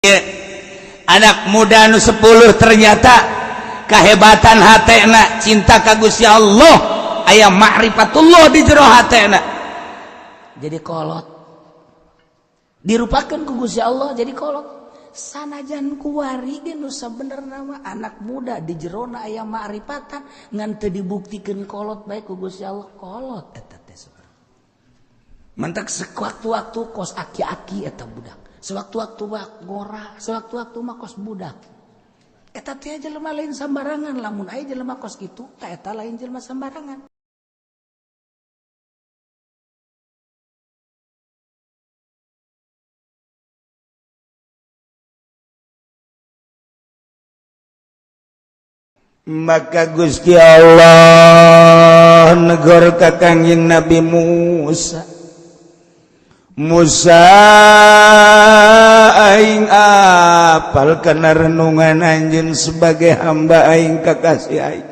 anak muda nu 10 ternyata kehebatan hatena cinta ka Gusti Allah aya ma'rifatullah di jero hatena jadi kolot dirupakeun ku Gusti Allah jadi kolot sanajan kuari ge nu sabenerna mah anak muda di jerona aya ma'rifatan ngan teu dibuktikeun kolot bae ku Gusti Allah kolot eta teh mantak sewaktu-waktu kos aki-aki eta budak sewaktu-waktu ngora, sewaktu-waktu mah kos budak. Eta teh jelema lain sambarangan, lamun aya jelema kos kitu, ka eta lain jelema sambarangan. Maka Gusti Allah negor ka Kangjeng Nabi Musa aing apal kana renungan anjeun sebagai hamba aing kakasih aing.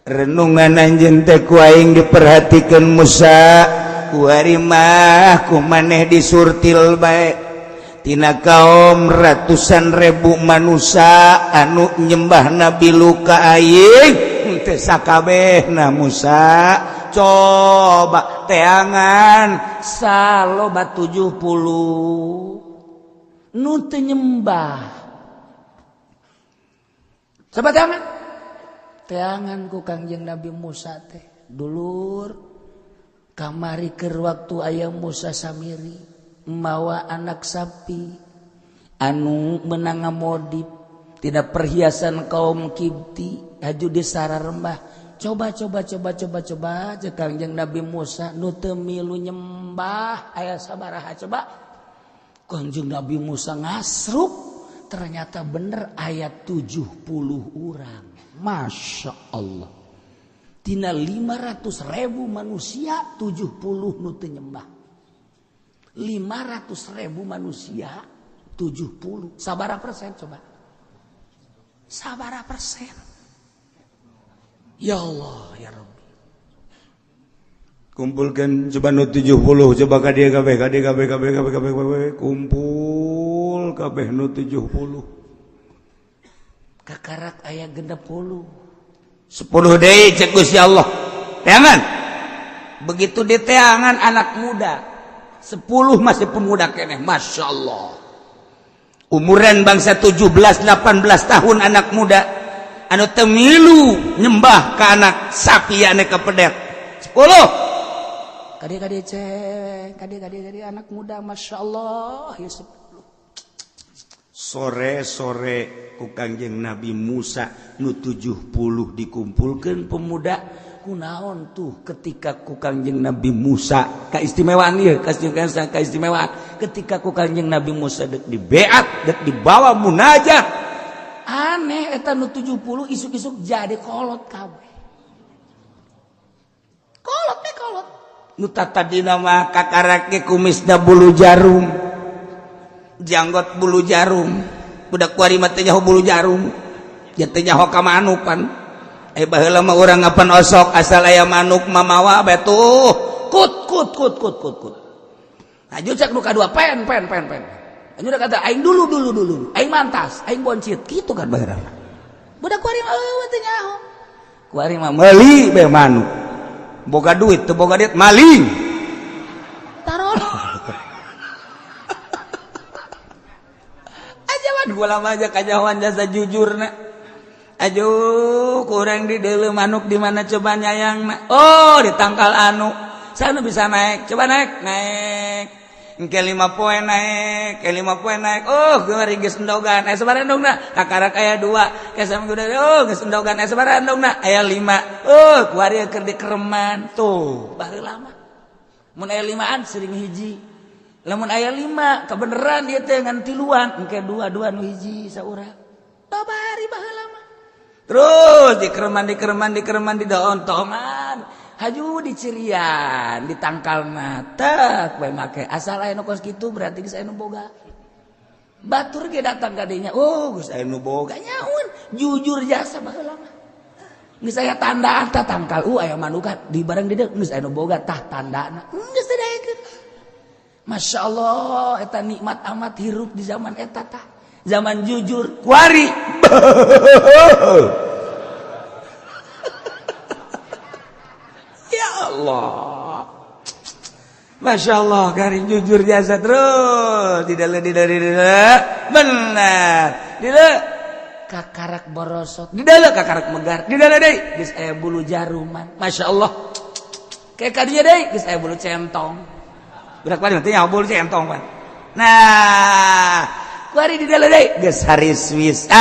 Renungan anjeun teh ku aing diperhatikeun Musa, kuari mah ku maneh disurtil bae. Tina kaum ratusan ribu manusia anu nyembah Nabi Luka aing teu sakabehna Musa. Coba teangan saloba 70 nu teu nyembah. Coba teangan ku Kangjeng Nabi Musa teh dulur kamari keur waktu aya Musa Samiri mawa anak sapi anu meunang ngamodip tidak perhiasan kaum Kipti haju di sararembah. Coba cek Kangjeng Nabi Musa nu teu milu nyembah aya sabaraha coba. Kangjeng Nabi Musa ngasruk ternyata bener aya 70 urang. Masya Allah. Tina 500.000 manusia 70 nu teu nyembah. 500.000 manusia 70. Sabaraha persen coba? Sabaraha persen? Ya Allah ya Rabbi. Kumpulkan coba nu 70 coba ka dieu kabeh kumpul kabeh nu 70. Kakarak aya 60. 10 deui cek Gusti Allah. Teangan. Begitu diteangan anak muda. 10 masih pemuda keneh masyaallah. Umuran bangsa 17 18 tahun anak muda. Anu teu milu nyembah ka anak sapi ane kepedek 10 kade cek kade anak muda masyaallah ya 10 sore ku Kangjeng Nabi Musa nu 70 dikumpulkeun pemuda kunaon tuh ketika ku Kangjeng Nabi Musa kaistimewaan ieu kaistimewaan ketika ku Kangjeng Nabi Musa dek di beat dek dibawa munajat aneh eta nu 70 isuk-isuk jadi kolot kabeh. Kolot nu tadina mah kakarake kumisna bulu jarum. Janggot bulu jarum. Budak kuari mah teh nyaho bulu jarum. Ya teh nyaho ka manukan. Baheula mah urang ngapan osok asal aya manuk mamawa bae tuh. Kut. Aju cek nu kadua pen. Anu udah kata aing dulu aing mantas aing boncit kitu kan baheurana budak kuari mah teu nyaho kuari mah meuli bae manuk boga duit teu boga duit maling taron aja mah bola mah aja kajawan jasa jujurna aju kurang di deuleu manuk di mana coba nyayangna oh di tangkal anu sana bisa naik coba naik engke 5 poe naik, oh gemari geus endogan, sabaraha endogna? Kakarak aya 2, kesam kuda oh geus endogan, sabaraha endogna? Aya 5. Oh, kuari keur dikereman. Tuh, baheula mah. Mun aya 5an sering hiji. Lamun aya 5, kebeneran ieu teh ngan tiluan, engke 2 nu hiji saurang. Babari baheula mah. Terus dikereman di daon-tongan. Haju dicirian di tangkal mata bae make asal aya nu kos kitu berarti geus aya nu boga batur ge datang ka dinya oh geus aya nu boga nyaun jujur jasa baheula mah geus aya tandaan tah tangkal aya manukan di bareng di dieu geus aya nu boga tah tandana geus teu daekeun Masya Allah eta nikmat amat hirup di zaman eta tah zaman jujur kuari ya Allah Masya Allah kari jujur jasa terus tidak benar tidak kakarak borosok tidak kakarak megar tidak deh geus aya bulu jaruman Masya Allah kayak kadinya deh geus aya bulu centong budak paling nanti nyabul centong pan nah kuari di dalam deh geus hari Swiss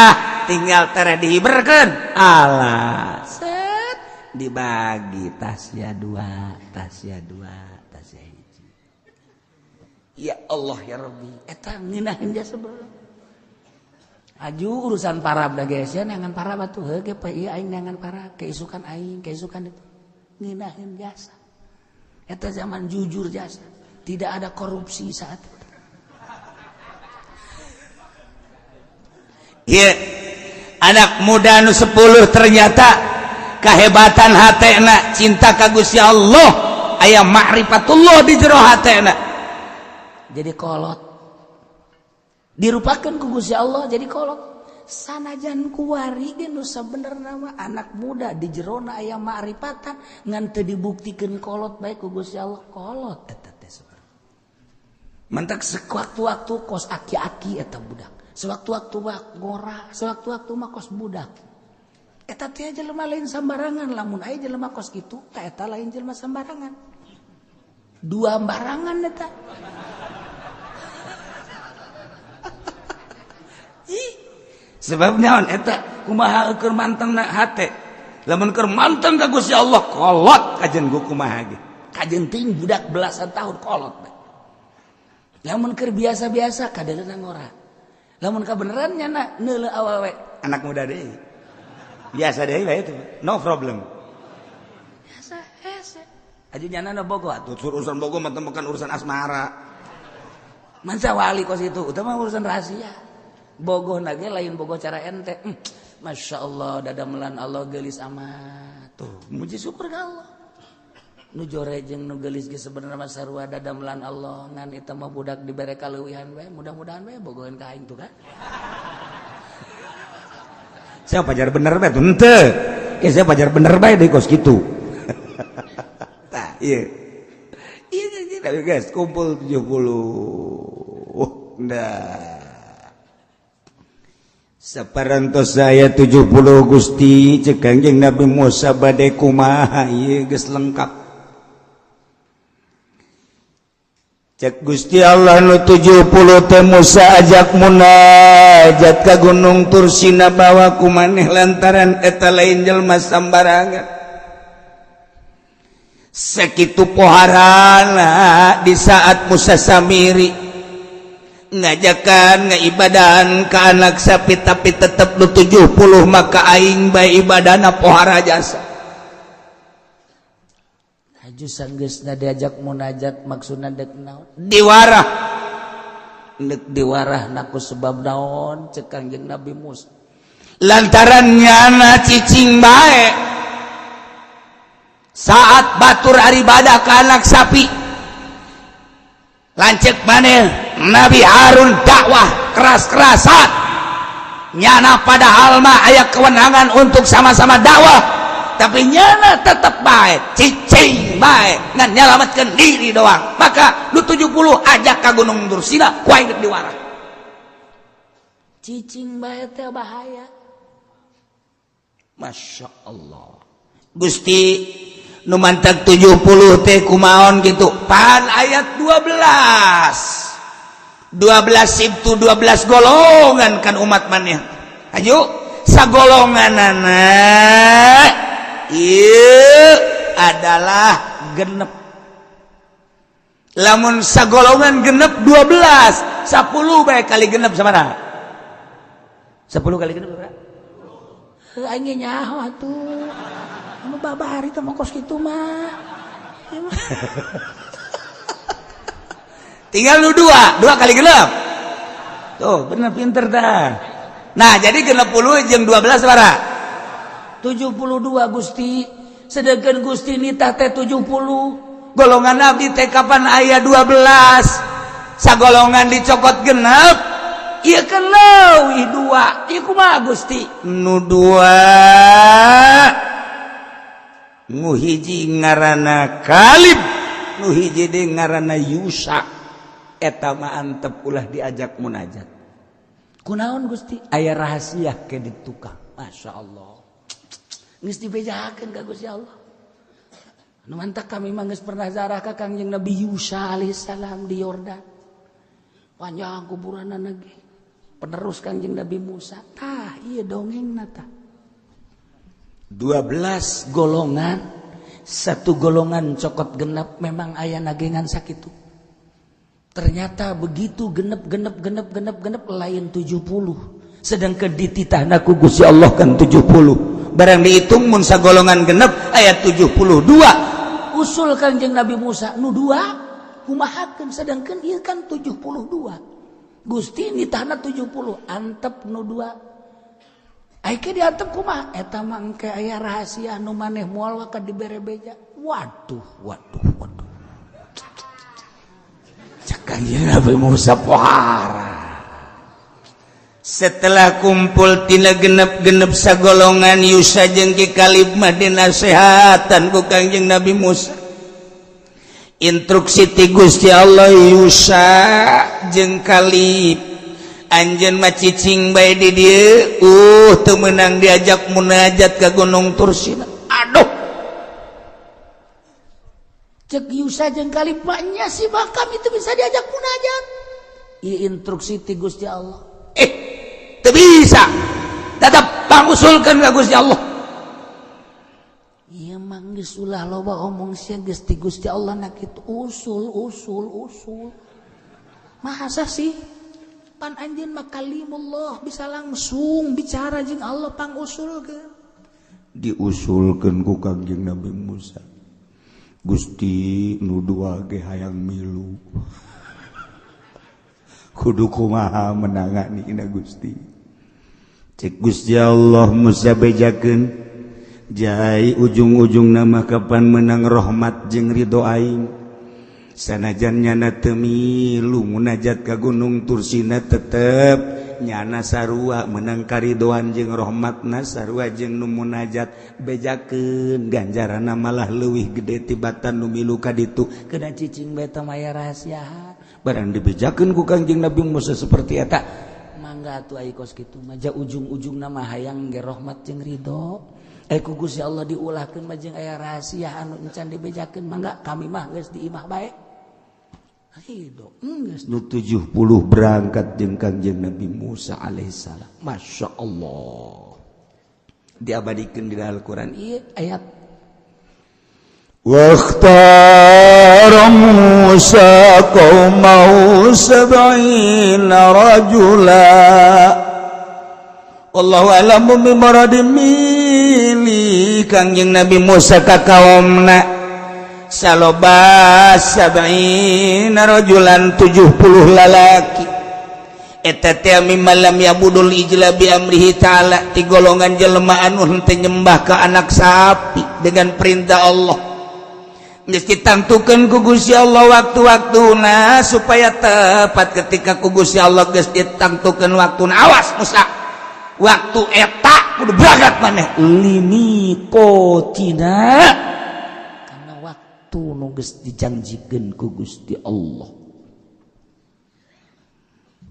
tinggal tere dihiberkeun alah set dibagi tasya dua tasya hiji ya Allah ya Rabbi eta ngeunaheun jasa bro aju urusan parab da geus ya neangan parab atuh heuh ge ieu aing neangan parab keisukan aing keisukan itu ngeunaheun jasa eta zaman jujur jasa tidak ada korupsi saat itu. Iya, anak muda nu 10 ternyata kehebatan hatena cinta ka Gusti Allah, aya ma'rifatullah di jero hatena. Jadi kolot. Dirupakeun ku Gusti Allah jadi kolot. Sanajan kuari ge nu sabenerna mah anak muda di jerona aya ma'rifatan ngan teu dibuktikeun kolot bae ku Gusti Allah kolot eta teh. Mantak sewaktu-waktu kos aki-aki eta budak. Sewaktu-waktu mah ngora, sewaktu-waktu mah kos budak. Eta teh jelema lain sambarangan, lamun aya jelema kos kitu, ka eta lain jelema sambarangan. Dua barangan eta. Sebab naon eta kumaha keur mantengna hate. Lamun keur manteng ka Gusti Allah kolot kajen gua kumaha ge. Kajen teuing budak belasan tahun kolot. Lamun keur biasa-biasa kadeureuna ngora. Lamun kabeneran nyana neuleuh awewe anak muda deui. Biasa deui bae itu. No problem. Biasa hese. Aju nyana na bogo atuh urusan bogo mah bukan urusan asmara. Mansa wali kos itu, utama urusan rahasia. Bogoh na ge lain bogoh cara ente. Masya Allah dadamelan Allah geulis amat. Tuh, muji syukur ka Allah. Nu jore jeung nu geulis ge sebenarnya mah sarua dadamelan Allah ngan eta mah budak dibere kaleuwihan we mudah-mudahan we bogoheun ka aing tuh kan saya pajar bener bae tuh henteu saya pajar bener bae deui kos kitu tah ieu ieu guys kumpul 70 dah saparantos saya 70 Gusti cek Kangjeng Nabi Musa bade kumaha ieu geus lengkap. Cek Gusti Allah nu 70 teh Musa ajak munajat ka Gunung Tursina bawa ku maneh lantaran eta lain jelema sambarangan. Sakitu poharana di saat Musa Samiri ngajakan ngaibadahan ka anak sapi tapi tetep nu 70 maka aing bae ibadahna pohara jasa. Aju sanggeusna diajak munajat maksudna dek naon? Diwarah. Dek diwarah naku sebab naon cek Kangjeng Nabi Musa. Lantaran nyana cicing bae. Saat batur aribadah ka anak sapi. Lancek maneh Nabi Harun dakwah keras-kerasan. Nyana padahal mah aya kewenangan untuk sama-sama dakwah. Tapi nyana tetap baik, cicing baik, ngan nyelamatkan diri doang. Maka lu 70 ajak ke Gunung Tursina, kuai dek diwarah. Cicing baik teh bahaya. Masya Allah. Gusti, nu mantag 70 teh kumaon gitu. Pan ayat 12. 12 itu 12 golongan kan umat maneh. Ayo, sagolongan anak. Ieu adalah genep. Lamun sagolongan genep 12, 10 bae kali genep sabaraha? 10 kali genep berapa? Heuh aing nyaho atuh. Anu babari teh mah kos kitu mah. Tinggal lu 2 kali genep. Tuh, bener pinter dah. Nah, jadi genep 10 jeung 12 sabaraha? 72 Gusti, sedangkan Gusti nitah teh 70. Golongan Nabi teh kapan aya 12? sagolongan dicokot genep ieu kan leuwih dua ieu kumaha Gusti nu dua nu hiji ngaranna Kalib nu hiji de ngaranna Yusa eta mah antep ulah diajak munajat kunaon Gusti aya rahasia ke ditu Kang masyaallah geus dibejakeun ka Gusti Allah nu mantap kami mah geus pernah zarah ka Kangjeng Nabi Yusa alaihissalam di Yordan panjang kuburanna ge penerus Kangjeng Nabi Musa tah ieu dongengna tah 12 golongan satu golongan cokot genep memang aya nagengan sakitu ternyata begitu genep lain 70 sedangkan dititahna ku Gusti Allah kan 70 barang dihitung mun sagolongan genep aya 72 usul Kangjeng Nabi Musa nu dua kumahakeun sedangkan ieu kan 72 Gusti nitahna 70 antep nu dua aike diantep kumaha eta mah engke aya rahasia nu maneh moal ka dibere beja waduh cak Kangjeng Nabi Musa pohara setelah kumpul tina genep sagolongan Yusa jeung Ki Kalib mah dinasehatan ku Kangjeng Nabi Musa instruksi ti Gusti Allah Yusa jeung Kalib anjeun mah cicing bae di dieu teu meunang diajak munajat ka Gunung Tursina aduh cek Yusa jeung Kalib mah nya si bakam itu bisa diajak munajat ieu instruksi ti Gusti Allah teu bisa tetep pangusulkeun ka Gusti Allah ieu mah geus ulah loba omong sia geus ti Gusti Allah na kitu usul masa sih pan anjeun mah kalimullah bisa langsung bicara jeung Allah pangusulkeun diusulkeun ku Kangjeng Nabi Musa Gusti nu dua ge hayang milu kudu kumaha menanganina Gusti cek Gusti Allah Musa bejakeun jai ujung-ujung nama kapan menang rahmat jeung ridho aing sanajan nyana teu milu munajat ka Gunung Tursina tetep nyana sarua menang karidoan jeung rahmatna sarua jeung nu munajat bejakeun ganjaranna malah leuwih gede tibatan nu milu ka ditu keuna cicing bae teh aya rahasia barang dibejakeun ku Kangjeng Nabi Musa seperti eta mangga atuh ai kos kitu mah ujung-ujungna mah hayang ge rahmat jeung ridho ku Gusti Allah diulahkeun mah jeung aya rahasia anu encan dibejakeun mangga kami mah geus diimah bae ridho geus nu 70 berangkat jeung Kangjeng Nabi Musa alaihissalam masyaallah diabadikeun di Al-Qur'an ieu ayat waqtara Musa qaumahu 70 rajula wallahu a'lamu bimaradi mili Kangjeng Nabi Musa ka kaumna saloba 70 rajulan 70 lalaki eta teh mimmalam yabudul ijla bi amrihi ta'ala ti golongan jelema anu henteu nyembah ka anak sapi dengan perintah Allah geus ditantukeun ku Gusti Allah waktu-waktuna supaya tepat ketika ku Gusti Allah geus ditantukeun waktuna awas Musa waktu eta kudu berangkat maneh limi kotina karena waktu nu geus dijanjikeun ku Gusti Allah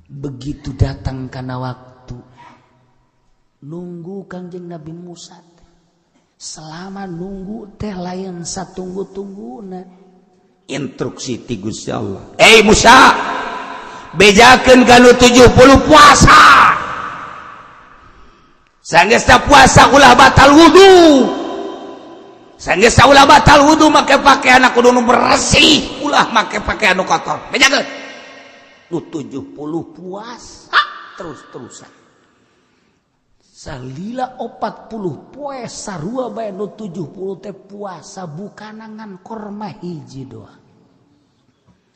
begitu datang kana waktu nunggu Kangjeng Nabi Musa selama nunggu teh lain satunggu-tungguna instruksi ti Gusti Allah Musa bejakeun kana 70 puasa sanggeus puasa ulah batal wudu sanggeus ulah batal wudu make pakaian kudu nu bersih ulah make pakaian nu kotor bejakeun nu 70 puasa terus-terusan salila 40 poe sarua bae nu 70 teh puasa bukanangan korma hiji doang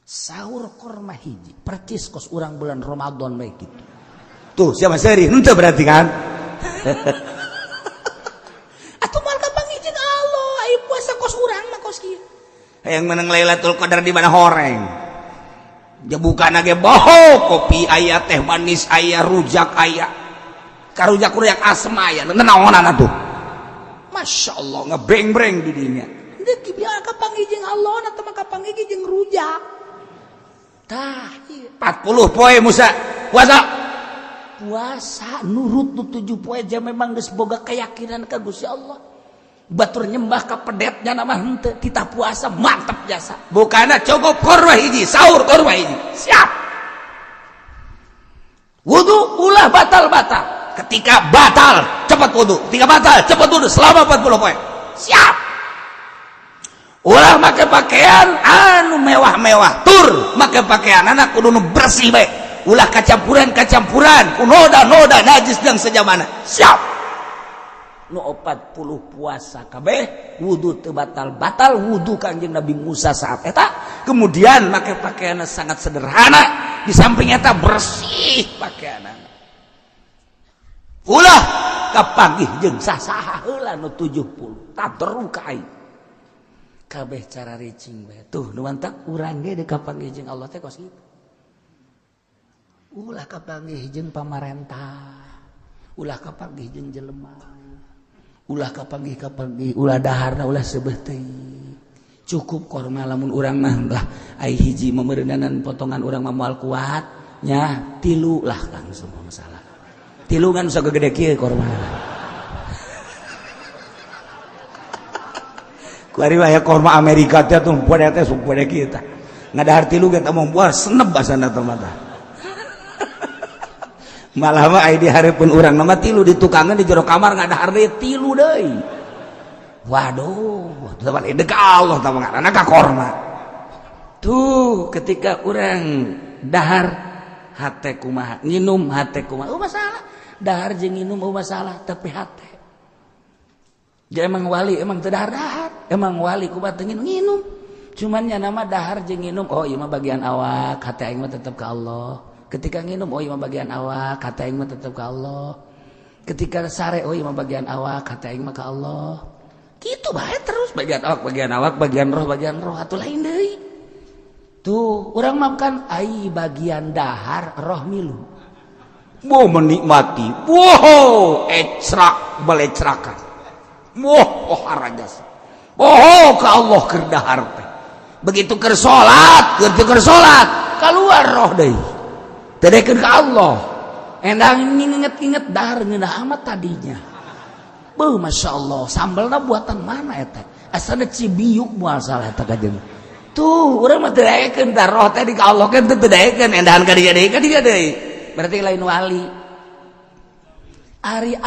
sahur korma hiji percis kos urang bulan Ramadan bae kitu tuh siapa seri henteu berarti kan atuh mal kapangijin Allah aya puasa kos urang mah kos kieu hayang menang Lailatul Qadar di mana horeng bukan ge boho kopi aya teh manis aya rujak aya karujak-rujak asem aya naonan atuh Masya Allah ngebreng-breng di dinya deki biar kapanggih jeung Allah atau mah kapanggih jeung rujak tah 40 poe Musa puasa nurut nu 7 poe aja memang geus boga keyakinan ka Gusti Allah batur nyembah ka pedetnya nama henteu kita puasa mantap jasa bukana cukup korma hiji sahur korma hiji siap wudu ulah batal ketika batal cepat wudu ketika batal cepat wudu selama 40 poin siap ulah make pakaian anu mewah-mewah tur make pakaian anak kudu nu bersih bae ulah kacampuran noda najis jeung sejamana siap nu 40 puasa kabeh wudu teu batal wudu Kanjeng Nabi Musa saat eta kemudian make pakaian sangat sederhana di samping eta bersih pakaian ulah kapanggih jeung sasaha heula nu 70 tadru ka aing kabeh cara ricing bae tuh nu mantap urang ge deuk kapanggih jeung Allah teh kos kitu ulah kapanggih jeung pamarentah ulah kapanggih jeung jelema ulah kapanggih ulah daharna ulah sebeuh teuing cukup korma lamun urang mah lah ai hiji memeureunanan potongan urang mah moal kuat nya 3 lah langsung masalah 3 kan sok gede kieu korma kuari aya korma Amerika teh tuh pada teh sok pada kieu tah ngadahar 3 ge teh mah buar senep basana teh mah malah mah ai dihareupeun urang nama 3 di tukangan di jero kamar ngadahar deui 3 deui waduh teman deuk ka Allah tah ngaranna ka korma tuh ketika urang dahar hate kumaha nginum hate kumaha masalah dahar jeung nginum masalah tapi hate dia emang wali emang teu dahar emang wali kumaha teu nginum cuman nya nama dahar jeung nginum oh ieu mah bagian awak hate aing mah tetep ka Allah ketika nginum oh ieu mah bagian awak hate aing mah tetep ka Allah ketika sare oh ieu mah bagian awak hate aing mah ka Allah kitu bae terus bagian awak bagian roh atuh lain deui tuh urang mah kan ai bagian dahar roh milu mau menikmati wow ecrak balecrakan wow harajas oh ka Allah keur dahar teh begitu keur salat keluar roh deui tedekeun ka Allah endang nginget-inget dahar ngeunah amat tadinya beuh Masya Allah sambalna buatan mana eta asana Cibiuk moal salah eta kajeng tuh urang mah teu daekeun tah roh teh di ka Allah kan teu daekeun endahan ka dieu deui berarti lain wali ari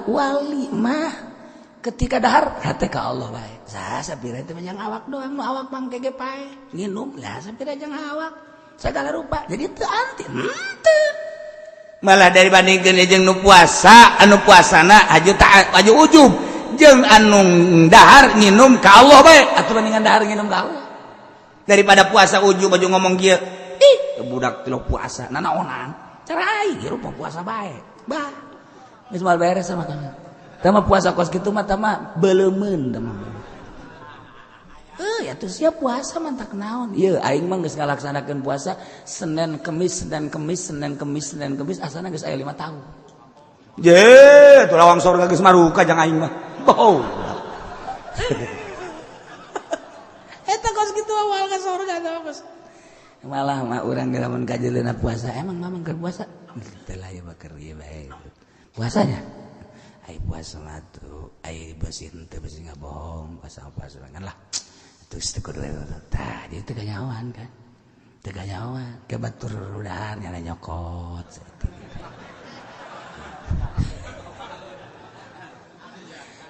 wali mah ketika dahar hate ka Allah bae saha sapira teh yang awak doang nu awak mah kege pae nginum lah sapira jeung awak segala rupa jadi teu anti malah dibandingkeun jeung nu puasa anu puasana aju ujub jeung anu dahar nginum ka Allah bae atuh bandingan dahar nginum ka Allah daripada puasa ujub aju ngomong kieu ih budak teu puasa nanaonan cara aing rupa puasa bae bah geus moal beres sama kana tah mah puasa kos kitu mah tah mah beuleumeun tah mah ya tuh siap puasa mantak naon ieu aing mah geus ngalaksanakeun puasa Senin Kemis asana geus aya 5 tahun ye tuh lawang sorga geus maruka jang aing mah boh eta kos kitu awal ka sorga geus malah mah urang lamun kajeleuna puasa emang mamang keur puasa teu lah ieu mah keur ieu bae puasanya ai puasa mah tuh ai bersih teu bersih ngabohong puasa kan lah terus tegur tah dia teu ganyawan kan teu ganyawan ke batur rudahan nyana nyokot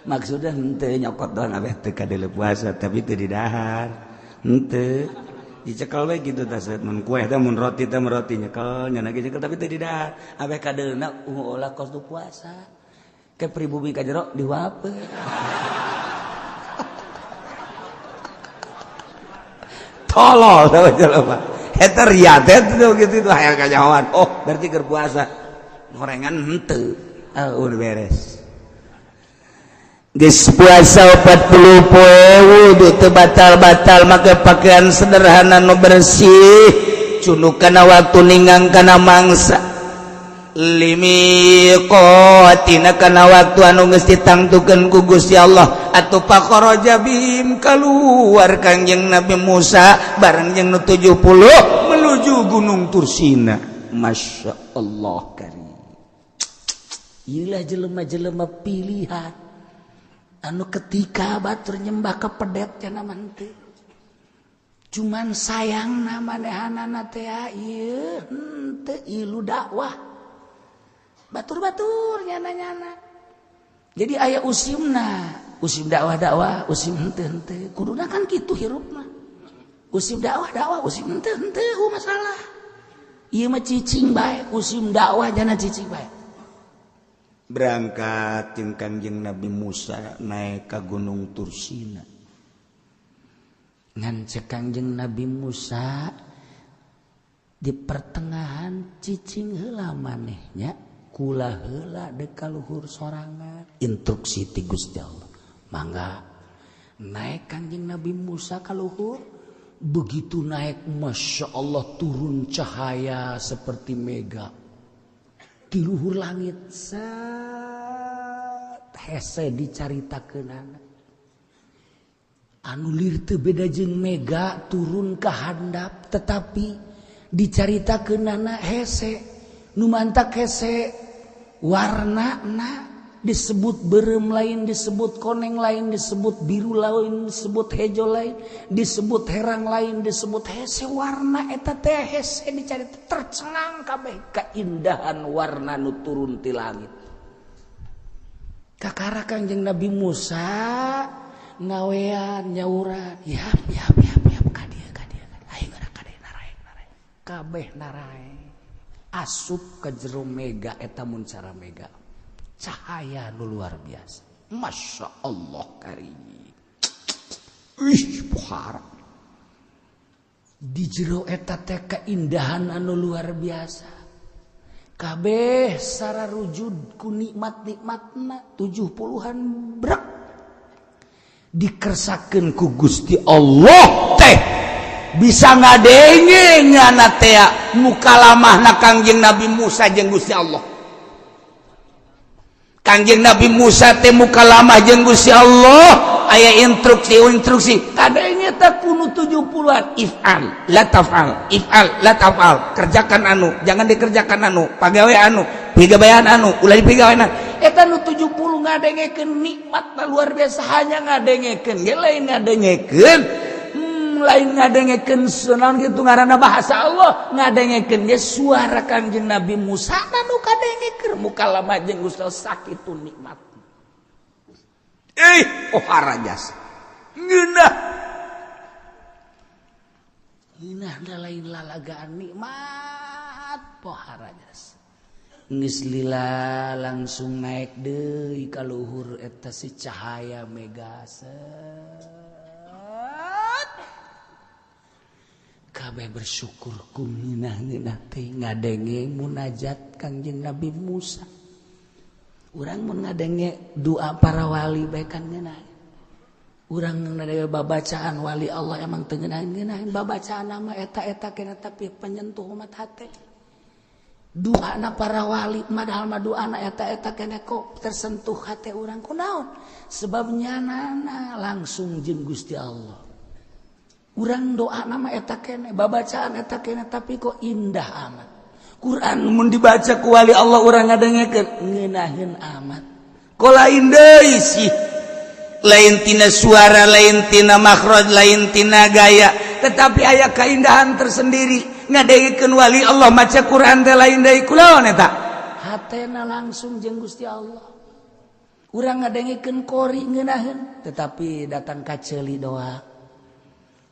maksudnya henteu nyokot doang abeh teu kadele puasa tapi teu didahar henteu dicekel we kitu tah set mun kueh teh mun roti teh roti nyekel nyana ge nyekel tapi teu didahar abeh kadeuna ulah kos tu puasa ke pribumi ka jero diwapeu tolol tah jelema eta riat teh gitu itu hayang kanyawan oh berarti keur puasa ngorengan henteu udah beres geus puasa 40 poe wudu teu batal-batal make pakaian sederhana nu bersih cunuk kana waktu ninggang kana mangsa limiqatina kana waktu anu geus ditangtukeun ku Gusti Allah atuh faqaraja bihim kaluar Kangjeng Nabi Musa bareng jeung nu 70 menuju Gunung Tursina. Masya Allah karim. Iyalah jelema-jelema pilihan anu ketika batur nyembah ka pedet cenah mah teu cuman sayangna manehanana teh ieu henteu ilu dakwah batur-batur nyana-nyana jadi aya usimna usim dakwah usim henteu kuduna kan kitu hirupna usim dakwah usim henteu masalah ieu mah cicing bae usim dakwah jana cicing bae. Berangkat jeung Kangjeng Nabi Musa naik ka Gunung Tursina. Ngan cek Kangjeng Nabi Musa di pertengahan cicing heula manehnya kula heula dek ka luhur sorangan instruksi ti Gusti Allah. Mangga naik Kangjeng Nabi Musa ka luhur begitu naik Masya Allah turun cahaya seperti mega di luhur langit hese dicaritakeunana anu lir teu beda jeung mega turun ka handap tetapi dicaritakeunana hese nu mantak hese warnana disebut berem lain disebut koneng lain disebut biru lain disebut hejo lain disebut herang lain disebut hese warna eta teh hese dicarita tercengang kabeh keindahan warna nu turun ti langit kakara Kangjeng Nabi Musa ngawean nyauran yap kadia ayo geura kadeh naraek kabeh naraek asup ka jero mega eta mun cara mega cahaya nu luar biasa. Masya Allah karim. Pohara. Di jero eta teh keindahan anu luar biasa. Kabeh sararujud ku nikmat-nikmatna 70-an brek. Dikersakeun ku Gusti Allah teh bisa ngadenge nyana teh mukalamahna Kangjeng Nabi Musa jeung Gusti Allah. Kangjeng Nabi Musa teh mukalamah jeung Gusti Allah aya instruksi kadanya teh kudu 70-an if'al la taf'al kerjakan anu jangan dikerjakan anu pagawe anu pigawean anu ulah dipigawean eta nu 70 ngadengekeun nikmat luar biasa hanya ngadengekeun ge lain ngadengekeun lain ngadengekeun sunan kitu ngaranna bahasa Allah ngadengekeun ge suara Kangjeng Nabi Musa anu kadengekeun mukalamah jeung Gusti Allah sakitu nikmat pohara jas ngeunah da lain lalagaan nikmat pohara jas geus lila langsung naik deui ka luhur eta si cahaya megase kabeh bersyukur kuminah-minah teh ngadenge munajat Kangjeng Nabi Musa. Urang mun ngadenge doa para wali bae kan ngeunah. Urang ngadenge babacaan wali Allah emang teu ngeunah babacaan mah eta-eta kena tapi penyentuh umat hate. Doana para wali padahal mah doana eta-eta kena kok tersentuh hate urang kunaon? Sebab nyanana langsung jeung Gusti Allah. Urang doa nama eta kene babacaan eta kene tapi kok indah amat Quran mun dibaca ku wali Allah urang ngadengekeun ngeunaheun amat ko lain deui sih lain tina suara lain tina makhraj lain tina gaya tetapi aya keindahan tersendiri ngadengekeun wali Allah maca Quran teh lain deui kunaon eta hatena langsung jeung Gusti Allah urang ngadengekeun qori ngeunaheun tetapi datang ka ceuli doa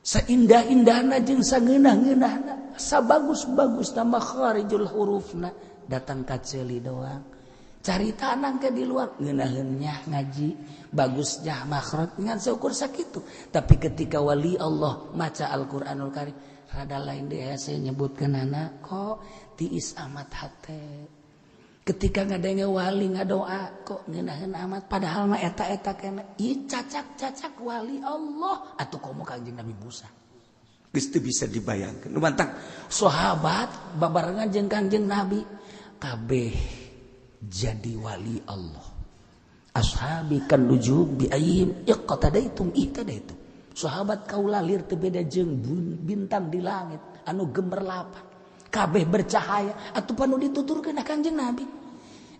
seindah-indahna jeung sangeunah-ngeunahna sabagus-bagusna makharijul hurufna datang ka ceuli doang carita nang ke di luar ngeunaheun nya ngaji bagusnya makhraj ngan seukur sakitu tapi ketika wali Allah maca Al-Qur'anul Karim rada lain deui saya nyebutkeunana kok tiis amat hate ketika ngadenge wali ngadoa kok ngeunaheun amat padahal mah eta kena ieu cacak wali Allah atuh komo Kangjeng Nabi Musa geus teu bisa dibayangkeun nu mantang sahabat babarengan jeung Kangjeng Nabi kabeh jadi wali Allah ashabi kan nujub bi ayyim iqtadaitum ihtadaitum sahabat kaula lir teu beda jeung bintang di langit anu gemerlapan kabeh bercahaya atuh panu dituturkeun ka Kangjeng Nabi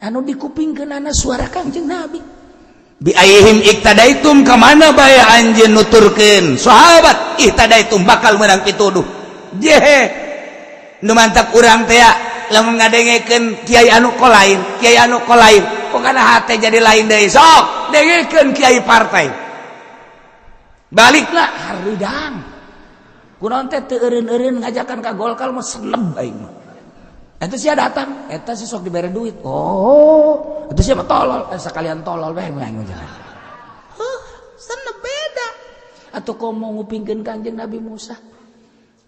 anu dikupingkeunana suara Kangjeng Nabi bi aihim iktadaitum ka mana bae anjeun nuturkeun sahabat ihtadaitum bakal meunang pituduh jehe nu mantap urang teh lamun ngadengekeun kiai anu lain kok kana hate jadi lain deui sok dengekeun kiai partai baliklah haridang kunaon teh teu eureun-eureun ngajakan ka Golkar mah seneb aing mah. Eta sia datang, eta si sok dibere duit. Oh, eta sia mah tolol, sakalian tolol bae aing jalan. Seneb beda. Atuh komo ngupingkeun Kangjeng Nabi Musa.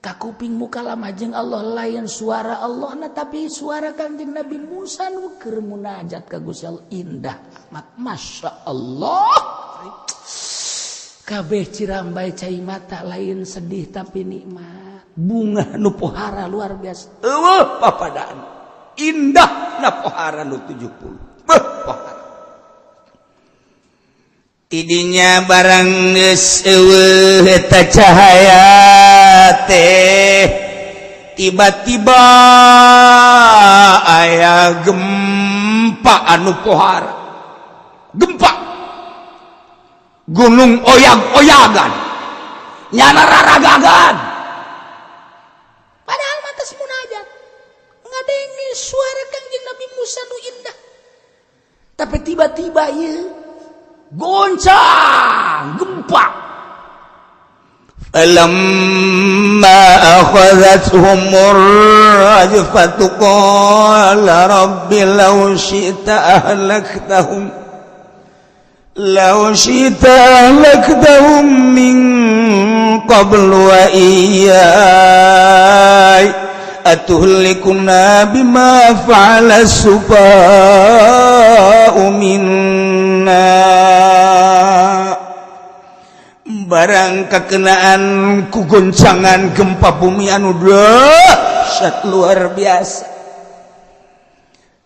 Ka kuping muka lamajeng Allah lain suara Allah na tapi suara Kangjeng Nabi Musa nu keur munajat ka Gusti Allah indah amat masyaallah. Kabeh cirambai cai mata lain sedih tapi nikmat bunga nu pohara luar biasa eueuh papadaan indah na pohara nu 70 pohara tidinya barang geus eueuh eta cahaya teh tiba-tiba aya gempa anu pohara gempa gunung oyag-oyagan nyana raragagan padahal matas munajat ngadengi suara Kangjeng Nabi Musa nu indah tapi tiba-tiba ieu goncang gempa falamma akhadhathumur rajfatu qala rabbi law syi'ta ahlaktahum law syi'ta ahlaktahum min qablu wa iyyai atuhlikuna bima fa'ala sufa'u minna barang kakenaan ku goncangan gempa bumi anu dahsyat luar biasa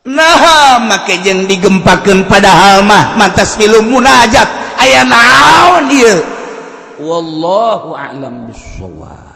nah make jeung digempakeun padahal mah mantas pilu munajat aya naon ieu wallahu a'lam bissawab.